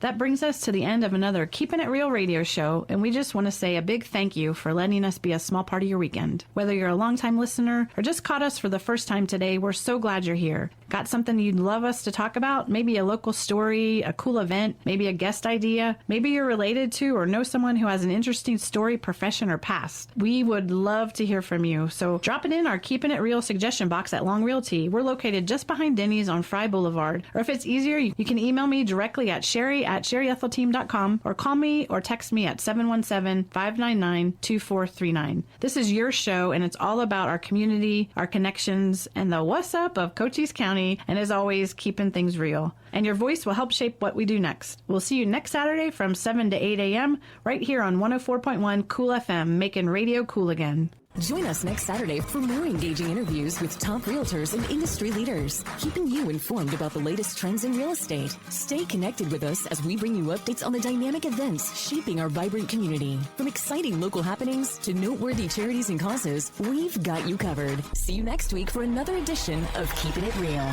That brings us to the end of another Keepin' It Real radio show, and we just want to say a big thank you for letting us be a small part of your weekend. Whether you're a longtime listener or just caught us for the first time today, we're so glad you're here. Got something you'd love us to talk about? Maybe a local story, a cool event, maybe a guest idea. Maybe you're related to or know someone who has an interesting story, profession, or past. We would love to hear from you, so drop it in our Keepin' It Real suggestion box at Long Realty. We're located just behind Denny's on Fry Boulevard. Or if it's easier, you can email me directly at sherry@sherryetthelteam.com or call me or text me at 717-599-2439. This is your show, and it's all about our community, our connections, and the what's up of Cochise County, and as always, keeping things real. And your voice will help shape what we do next. We'll see you next Saturday from 7 to 8 a.m. right here on 104.1 Cool FM, making radio cool again. Join us next Saturday for more engaging interviews with top realtors and industry leaders, keeping you informed about the latest trends in real estate. Stay connected with us as we bring you updates on the dynamic events shaping our vibrant community. From exciting local happenings to noteworthy charities and causes, we've got you covered. See you next week for another edition of Keepin' It Real.